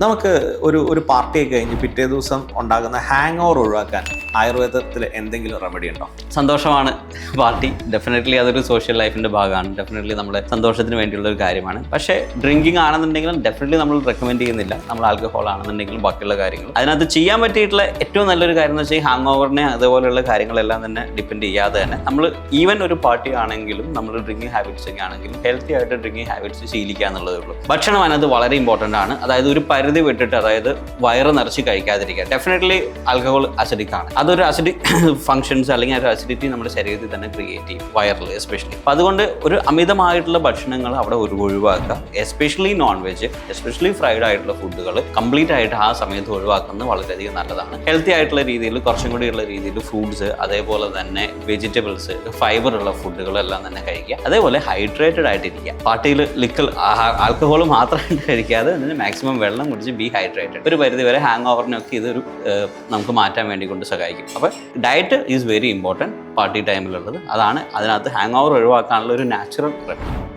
നമുക്ക് ഒരു പാർട്ടിയൊക്കെ കഴിഞ്ഞ് പിറ്റേ ദിവസം ഉണ്ടാകുന്ന ഹാങ് ഓവർ ഒഴിവാക്കാൻ ആയുർവേദത്തിൽ എന്തെങ്കിലും റെമഡി ഉണ്ടോ? സന്തോഷമാണ് പാർട്ടി. ഡെഫിനറ്റ്ലി അതൊരു സോഷ്യൽ ലൈഫിൻ്റെ ഭാഗമാണ്. ഡെഫിനറ്റ്ലി നമ്മുടെ സന്തോഷത്തിന് വേണ്ടിയുള്ള ഒരു കാര്യമാണ്. പക്ഷേ ഡ്രിങ്കിങ് ആണെന്നുണ്ടെങ്കിലും ഡെഫിനറ്റ്ലി നമ്മൾ റെക്കമെൻഡ് ചെയ്യുന്നില്ല. നമ്മൾ ആൽക്കഹോൾ ആണെന്നുണ്ടെങ്കിലും ബാക്കിയുള്ള കാര്യങ്ങൾ അതിനകത്ത് ചെയ്യാൻ പറ്റിയിട്ടുള്ള ഏറ്റവും നല്ലൊരു കാര്യം എന്ന് വെച്ചാൽ ഈ ഹാങ് ഓവറിനെ അതുപോലെയുള്ള കാര്യങ്ങളെല്ലാം തന്നെ ഡിപ്പെൻഡ് ചെയ്യാതെ തന്നെ നമ്മൾ ഈവൻ ഒരു പാർട്ടി ആണെങ്കിലും നമ്മൾ ഡ്രിങ്കിങ് ഹാബിറ്റ്സ് ഒക്കെ ആണെങ്കിലും ഹെൽത്തി ആയിട്ട് ഡ്രിങ്കിങ് ഹാബിറ്റ്സ് ശീലിക്കുക എന്നുള്ളതേ ഉള്ളൂ. ഭക്ഷണം അതിനകത്ത് വളരെ ഇമ്പോർട്ടൻ്റ് ആണ്. അതായത് ഒരു പരിധി വിട്ടിട്ട്, അതായത് വയറ് നിറച്ച് കഴിക്കാതിരിക്കുക. ഡെഫിനറ്റ്ലി ആൽക്കഹോൾ അസിഡിക് ആണ്. അതൊരു അസിഡിക് ഫങ്ഷൻസ് അല്ലെങ്കിൽ ഒരു അസിഡിറ്റി നമ്മുടെ ശരീരത്തിൽ തന്നെ ക്രിയേറ്റ് ചെയ്യും, വയറിൽ എസ്പെഷ്യലി. അപ്പം അതുകൊണ്ട് ഒരു അമിതമായിട്ടുള്ള ഭക്ഷണങ്ങൾ അവിടെ ഒഴിവാക്കുക. Especially non veg, especially fried ആയിട്ടുള്ള ഫുഡുകൾ കംപ്ലീറ്റ് ആയിട്ട് ആ സമയത്ത് ഒഴിവാക്കുന്നത് വളരെയധികം നല്ലതാണ്. ഹെൽത്തി ആയിട്ടുള്ള രീതിയിൽ, കുറച്ചും കൂടിയുള്ള രീതിയിൽ ഫ്രൂട്ട്സ്, അതേപോലെ തന്നെ വെജിറ്റബിൾസ്, ഫൈബർ ഉള്ള ഫുഡുകളെല്ലാം തന്നെ കഴിക്കുക. അതേപോലെ ഹൈഡ്രേറ്റഡ് ആയിട്ടിരിക്കുക. പാർട്ടിയിൽ ആൽക്കഹോൾ മാത്രമായിട്ട് കഴിക്കാതെ അതിന് മാക്സിമം വെള്ളം കുടിച്ച് ബി ഹൈഡ്രേറ്റഡ്. ഒരു പരിധി വരെ ഹാങ് ഓവറിനൊക്കെ ഇതൊരു നമുക്ക് മാറ്റാൻ വേണ്ടി കൊണ്ട് സഹായിക്കും. അപ്പോൾ diet is very important party ടൈമിലുള്ളത്. അതാണ് അതിനകത്ത് ഹാങ് ഓവർ ഒഴിവാക്കാനുള്ള ഒരു നാച്ചുറൽ റെമഡി.